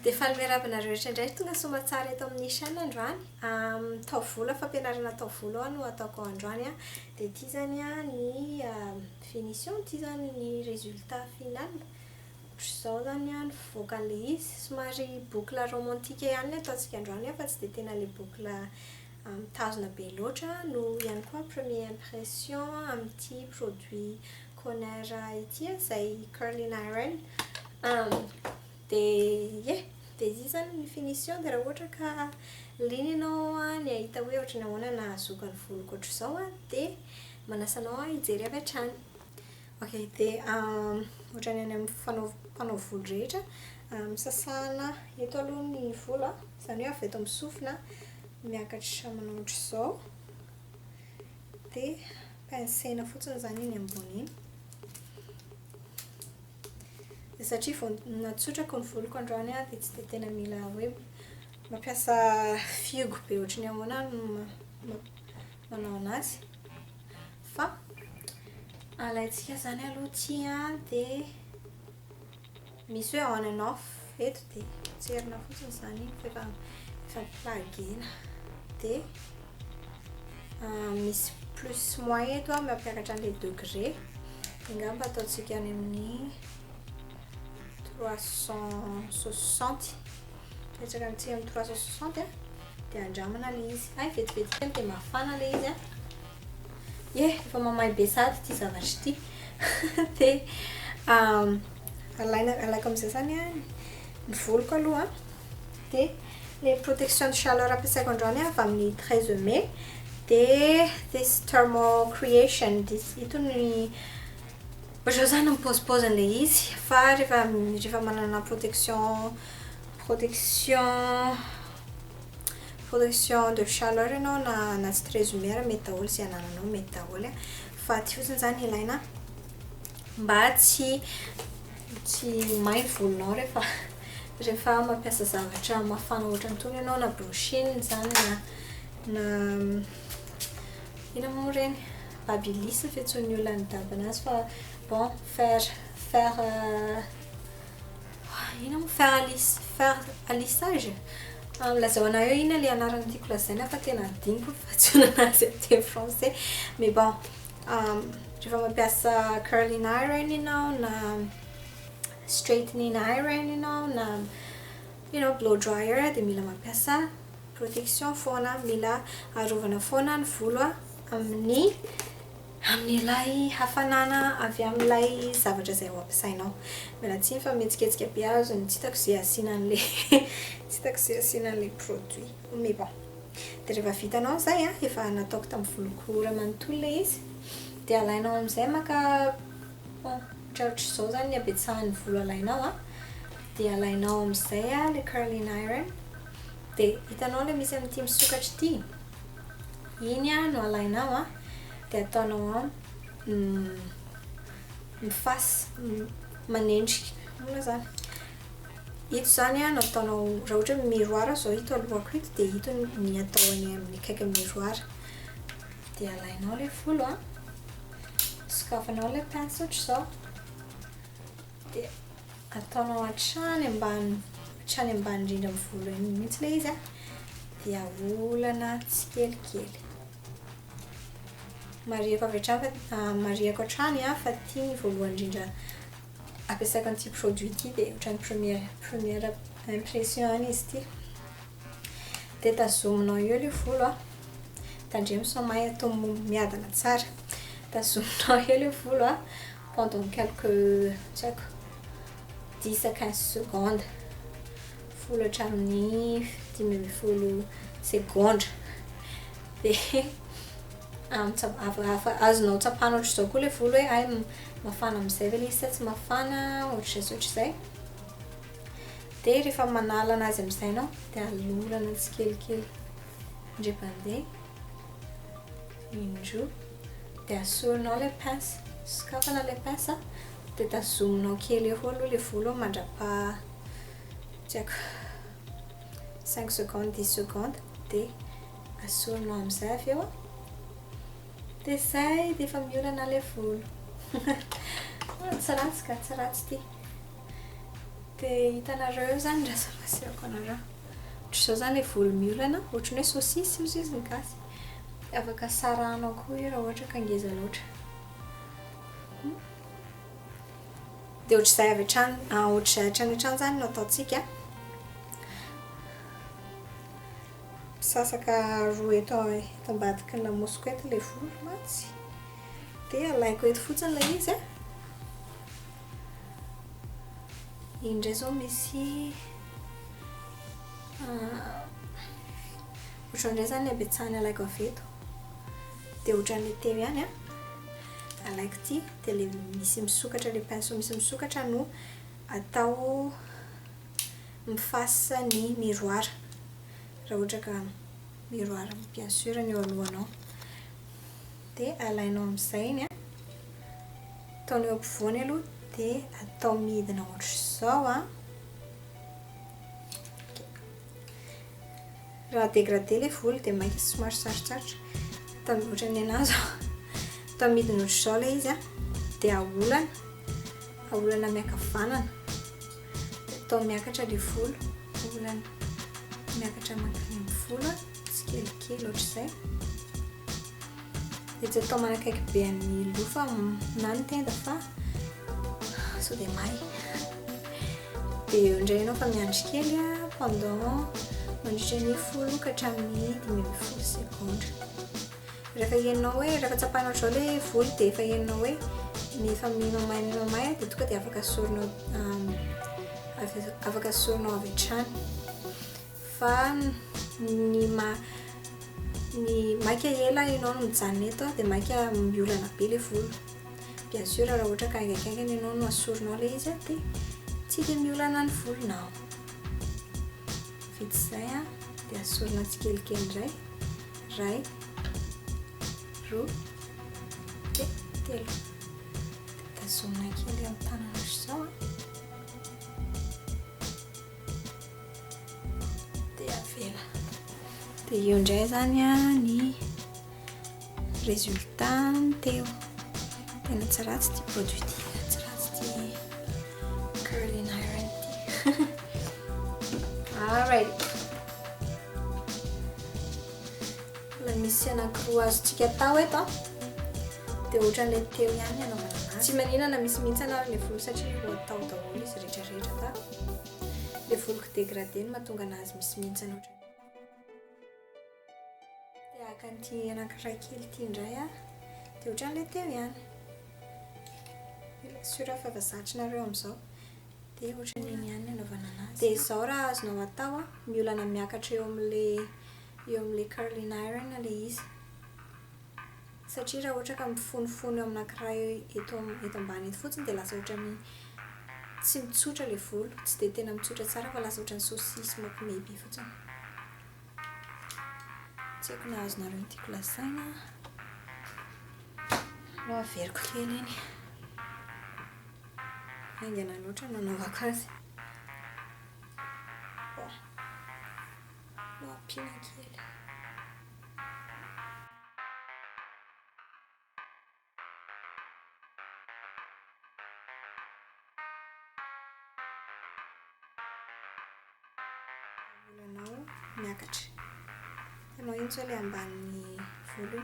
Dia faly miarahaba rehetra indray tonga somatsara eto amin'ny chaîne androany. Taovolo fampianarana taovolo no ataoko androany a. Dia ity zany a ny finition, ity zany ny résultat final. Ohatr'izao zany a nivoaka an'ilay izy. Somary boucle romantique ihany ny ataontsika androany fa tsy dia tena ilay boucle mitazona be loatra no ihany koa première impression amin'ity produit Conair ity izay curling iron. Dia izy zany ny finition dia raha ohatra ka liana ianao ny ahita hoe ohatrany ahoana nahazoako ny voloko ohatr'izao dia manasa anao hijery avy hatrany. Ok, dia ohatrany any amin'ny mpanao volo rehetra misasana eto aloha ny volo izany hoe avy eto amin'ny sofina miakatra manao ohatr'izao dia pincena fotsiny izany iny ambony iny. Satria vao natsotrako ny voloko androany dia tsy dia tena mila hoe mampiasa fihogo be ohatrany ahoana manao anazy fa alaintsika zany aloha ity dia misy hoe on and off eto dia tserina fotsiny izany efa plugena dia misy plus moins eto mampiakatra an'ilay degré angamba ataontsika any amin'ny 360 petsaka amin'ity amin'ny 360 dia andramana ilay izy. Vetivety kely dia mafana ilay izy efa mamay be sady ity zavatra ity dia alaiko amin'izay zany ny voloko aloha dia ilay protection de chaleur ampiasaiko androany avy amin'ny 13 mai dia this thermal creation ito ny ohatr'izao zany mipaozipaozin'ilay izy fa rehefa manana protection de chaleur ianao na tsy 13 mai mety daholo izay anananao mety daholo fa ity fotsiny zany ilaina mba tsy may volonao rehefa mampiasa zavatra mafana ohatrany itony ianao na brushing zany na ina moa reny babyliss fiantsoan'ny olona ny daba anazy fa bon fer alissage lazaona eo ina ilay anarany tiako lazaina fa tena adiniko fiantsoana anazy amin'ny français mais bon rehefa mampiasa curling iron ianao na straightening iron ianao na blow dryer dia mila mampiasa protection foana, mila arovana foana ny volo amin'ilay hafanana avy amin'ilay zavatra izay ho ampiasainao. Miala tsiny fa mihetsiketsika be azo ny tsy hitako izay asiana an'ilay produit mais bon. Dia rehefa vitanao izay efa nataoko tamin'ny voloko ray manontolo ilay izy dia alainao amin'izay maka ohatr'izao zany ny habetsahan'ny volo alainao dia alainao amin'izay ilay curling iron dia hitanao ilay misy amin'ity misokatra ity iny no alainao dia ataonao mifasy manendrika moa zany ito zany no ataonao raha ohatra miroir zao ito alohako ito dia ito ny atao amin'ny akaiky miroir dia alainao ilay volo sokafanao ilay pince ohatr'izao dia ataonao hatrany ambany indrindra amin'ny volo iny mihitsy ilay izy dia olana tsikelikely mariako hatrany fa ity ny voalohany indrindra ampiasaiko an'ity produit ity dia ohatran'ny première impression any izy ity dia tazominao eo ilay volo tandremo somay atao miadana tsara tazominao eo ilay volo pendant quelques 10 à 15 secondes folo hatramin'ny 10 segondra dia azonao tsapana ohatr'izao koa ilay volo hoe mafana amin'izay ve ilay izy tsy mafana ohatr'izay dia rehefa manala anazy amin'izay ianao dia alolana tsikelikely indray-pandeha indroa dia asorinao ilay pince sokafana ilay pince dia tazominao kely eo aloha ilay volo mandrapa 5 secondes 10 secondes dia asorinao amin'izay avy eo dia izay dia efa miolana ilay volo. Tsy ratsy ity Dia hitanareo zany raha anareo. Ohatr' izao zany ilay volo miolana, ohatran'ny hoe saosisy izy ny gasy. Afaka saranao koa io raha ohatra ka ngeza loatra. Dia ohatr'izay avy hatrany, ohatr'izay hatrany hatrany zany no ataontsika. Sasaka roa eto ambadiky ny lamosiko eto ilay volo matsy. Dia alaiko eto fotsiny ilay izy a. Iny indray izao misy ohatran'indray zany ny abetsahany alaiko avy eto. Dia ohatran'ilay teo ihany a. Alaiko ity, dia ilay misy misokatra, ilay pinceau misy misokatra no atao mifasse ny miroir. Raha ohatra ka miroir bien sûr ny eo alohanao. Dia alainao amin'izay iny a. Ataonao eo ampovoany aloha dia atao midina ohatr'izao a. Raha dégradé ilay volo dia maika somary sarotsarotra. Atao ohatran'ny anazy atao midina ohatr'izao ilay izy a. Dia aolana miankavanana. Atao miakatra ilay volo. Aolana miakatra mankany amin'ny volo tsikelikely ohatr'izay. Dia tsy atao manakaiky be amin'ny lofa na ny tenda fa sao dia may. Dia eo indray ianao fa miandry kely a pendant mandritra ny folo ka hatramin'ny 10 sekondra. Rehefa henonao hoe rehefa tsapahinao ohatr'izao ilay volo dia efa henonao hoe efa minamay dia tonga dia afaka asorinao avy hatrany. Fa ny maika ela ianao no mijanona eto dia maika miolana be ilay volo. Bien sûr raha ohatra ka aingakaingana ianao no asorinao ilay izy dia tsy dia miolana ny volonao. Vita izay a, dia asorina tsikelikely indray. 1, 2, dia 3. Tazomina kely amin'ny tanana ohatr'izao a. Dia avela. Dia io indray zany a ny résultat teo. Tena tsy ratsy ity produit ity, tsy ratsy ity curling iron ity. Alright. La misy anankiroa azontsika atao eto. Dia ohatran'ilay teo ihany anaovana azy. Tsy maninona misy mintsana ary ilay volo satria vao atao daholo izy rehetrarehetra fa ilay voloko dégradé no mahatonga anazy misy mintsana ohatran'izay. Dia akan'ity anankiray kely ity indray a. Dia ohatran'ilay teo ihany. Sûr fa zahatrinareo amin'izao. Dia ohatran'iny ihany ny anaovana anazy. Dia izao raha azonao atao a, miolana miakatra eo amin'ilay curling iron ilay izy. Satria raha ohatra ka mifonofono eo amin'anankiray eto ambany eto fotsiny dia lasa ohatran'ny tsy mitsotra ilay volo. Tsy dia tena mitsotra tsara fa lasa ohatran'ny saosisy mampimeby fotsiny. Tsy haiko na azonareo tiako lasaina. No averiko kely iny. Haingana loatra no anaovako azy. No ampiana kely. Volanao miakatra. Itanao iny izao ilay ambanin'ny volo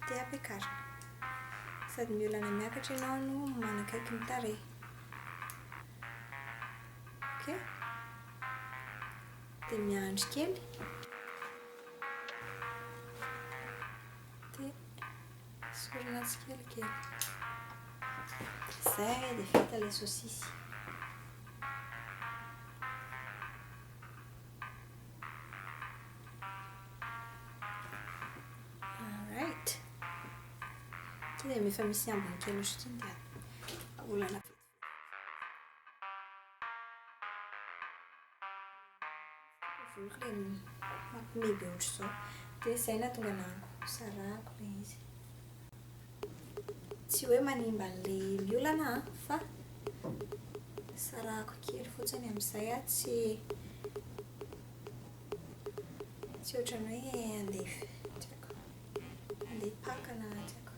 dia ampiakarina. Sady miolana miakatra ianao no manakaiky ny tarehy. Okay? Dia miandry kely. Dia sorina tsikelikely. Izay dia vita ilay saosisy. Alright. Dia efa misy ambiny kely ohatr'iny dia olana vita. Voloko ilay mampimeby ohatr'izao. Dia izay nahatonga anahy sarahako ilay izy. Tsy hoe manimba an'ilay miolana fa sarahako kely fotsiny amin'izay a tsy ohatran'ny hoe andeha pakana tsy haiko.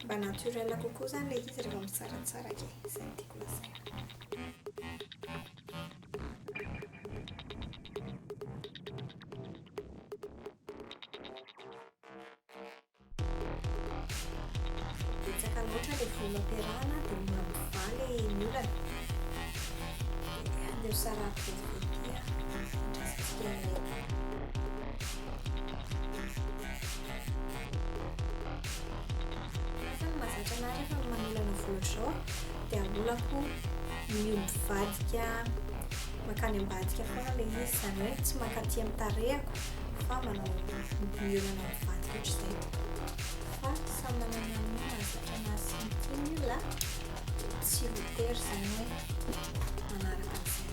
mba naturel kokoa zany le izy rehefa mitsaratsara ke zay no tiako lazaina. Betsaka loatra le volo ampiarahana dia mora mivaly ny olana dia aleo sarahako vetivety indrasitsika ilay. Fa ny mahazatra anahy rehefa manolana volo ohatr'izao dia aolako mivadika makany ambadika foana le izy, izany hoe tsy mankaty amin'ny tarehako fa manao miolana mivadika ohatr'izay. Fa samy manana ny mahazatra anazy sy ny tiany ny olona, tsy voatery izany hoe manaraka an'izay.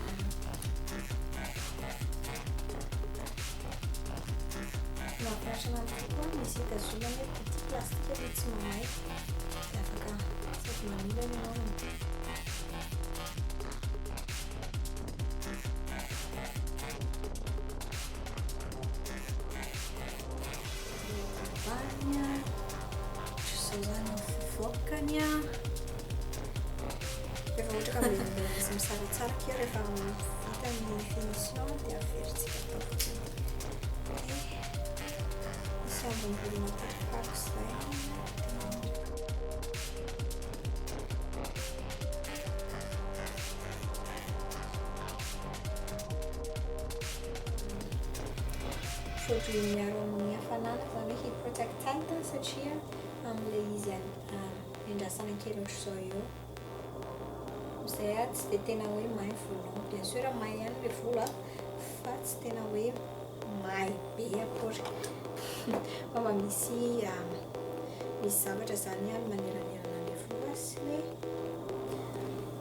Mahafinaritra anahy kokoa misy hitazomana hoe petit plastika dia tsy mamay dia afaka sady manolana ianao banha, ohatr'izao zany mivoakany a. Rehefa ohatra ka mbola izy misaratsara keo rehefa vita ny finition dia averitsika atao fotsiny. Misy ambonimbony matevitako izay. Produit miaro amin'ny hafanana zany hoe heat protectant satria amin'ilay izy endrasana kely ohatr'izao eo izay tsy dia tena hoe may volonao. Bien sûr may ihany le volo fa tsy tena hoe may be akory fa mba misy zavatra zany maneranirana le volo sy le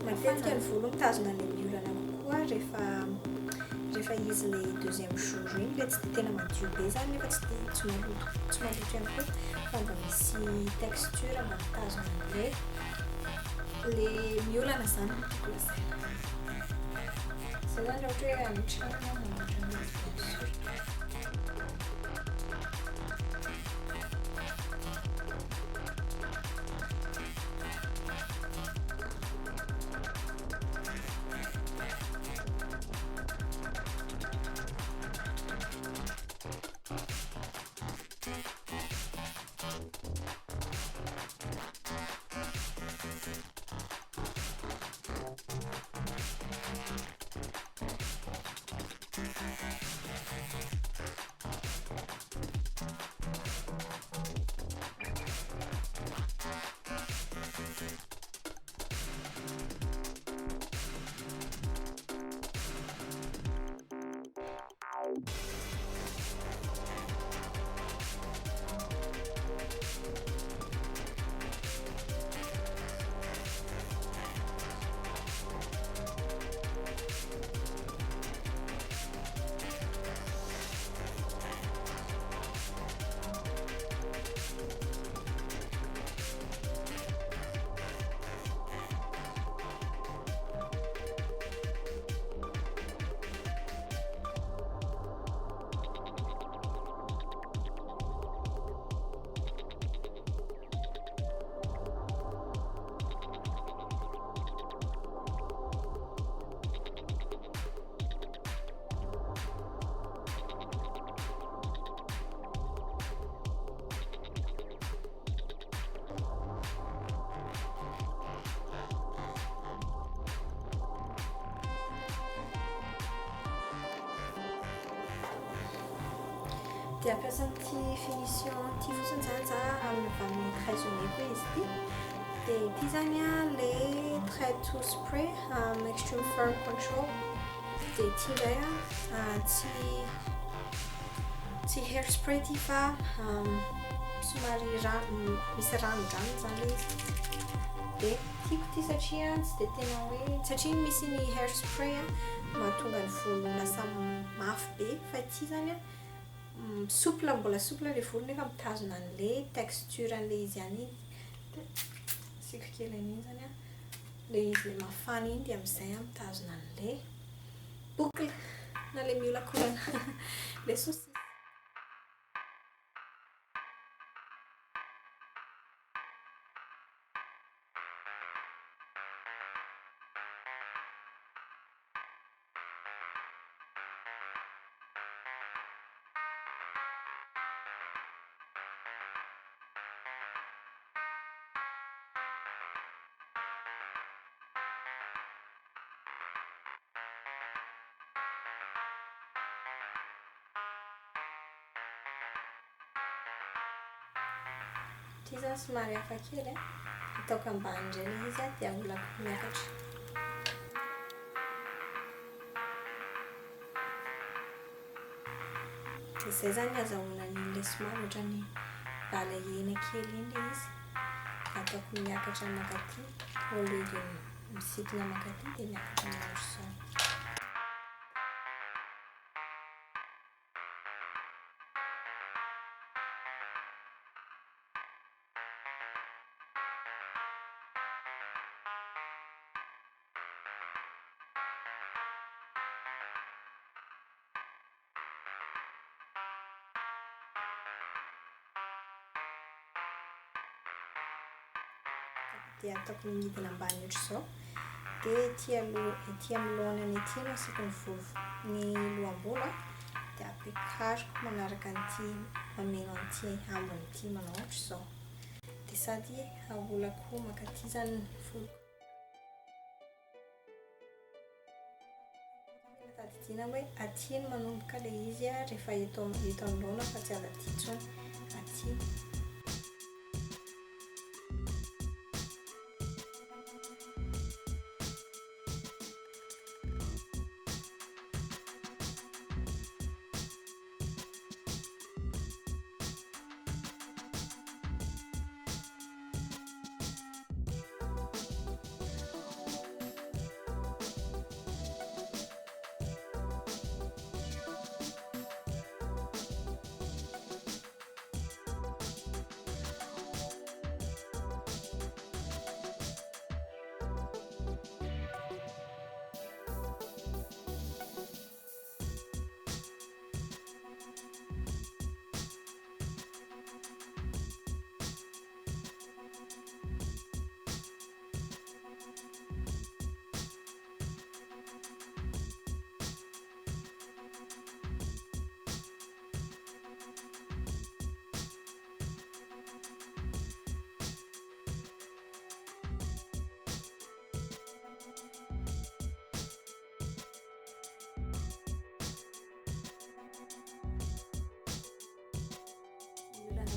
matetika ny volo mitazona le miolana kokoa rehefa izy le deuxième jour iny le tsy dia tena madio be zany nefa tsy maloto ihany koa fa mba misy texture mba mitazona le miolana zany no tiako lazaina. Zay zany ohatra hoe any trano mamboatra anazy bien sûr. Dia ampiasa an'ity finition ity fotsiny zany za amin'ny craisonné koa izy ity. Dia ity zany le trait tout spray extreme firm control. Dia ity indray tsy hair spray ity fa somary misy ranon-drano zany le izy. Dia tiako ity satria tsy dia tena hoe satria misy ny hair spray mahatonga ny volo lasa mafy be fa ity zany souple, mbola souple le volo nefa mitazona an'le texture an'le izy ihany iny. Asiko kely an'iny zany le izy le mafana iny dia amin'izay mitazona an'le boucle na le miolakolana le saucisse. ty zany somary hafa kely a, ataoko ambany indray ilay izy a dia aolako miakatra. Dia izay zany azahoana an'ilay somary ohatran'ny balahena kely iny ilay izy. Ataoko miakatra mankaty au lieu de misintona mankaty dia miakatra mahandro sao. Dia ataoko midina ambany ohatra izao. Dia ety amin'ny lohany ety no asiako ny lohambola dia ampiakariko manaraka an'ity mameno an'ity ambiny ity manao ohatra izao. Dia sady aolako mankaty zany ny voloko. Tadidiana hoe aty no manomboka ilay izy a rehefa eto anoloana fa tsy aza aty intsony, aty.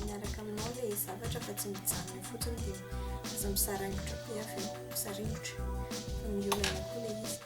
Miaraka aminao ilay zavatra fa tsy mijanona fotsiny dia aza misaraimotra be avy eo, misaraimotra fa miolana koa ilay izy.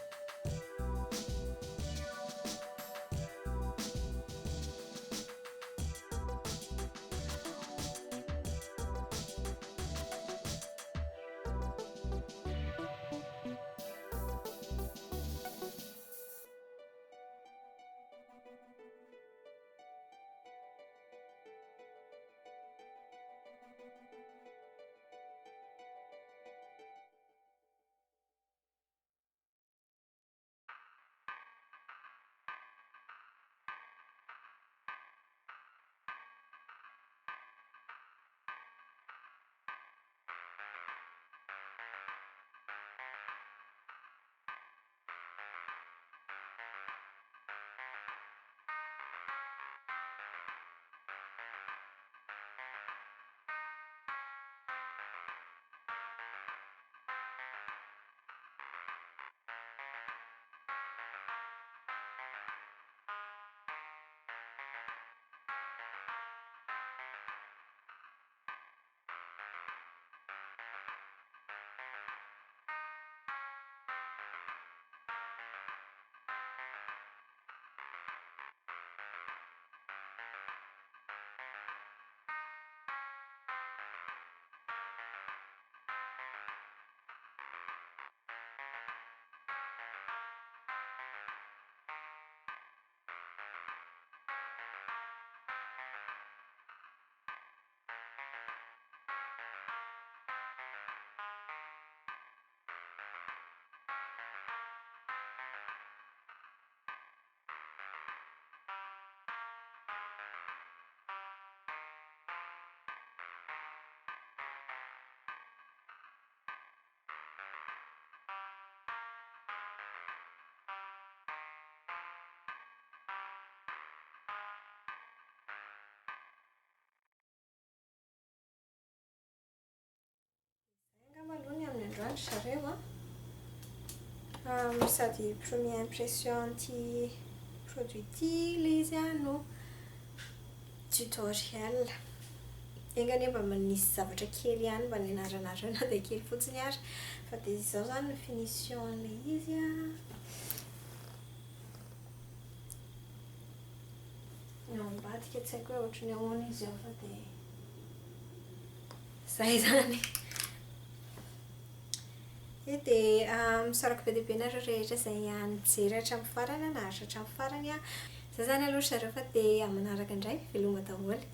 Androandro zareo a sady première impression an'ity produit ity ilay izy a no tutoriel Engany mba manisy zavatra kely ihany mba nianaranareo na dia kely fotsiny ary fa dia izao zany ny finition-n'ilay izy a. Ny ao ambadika tsy haiko hoe ohatran'ny ahoana izy ao fa dia izay zany. Dia misaraka be dia be nareo rehetra izay nijery hatramin'ny farany na naharitra hatramin'ny farany a. Izay zany aloha ry zareo fa dia amin'ny manaraka indray veloma daholo.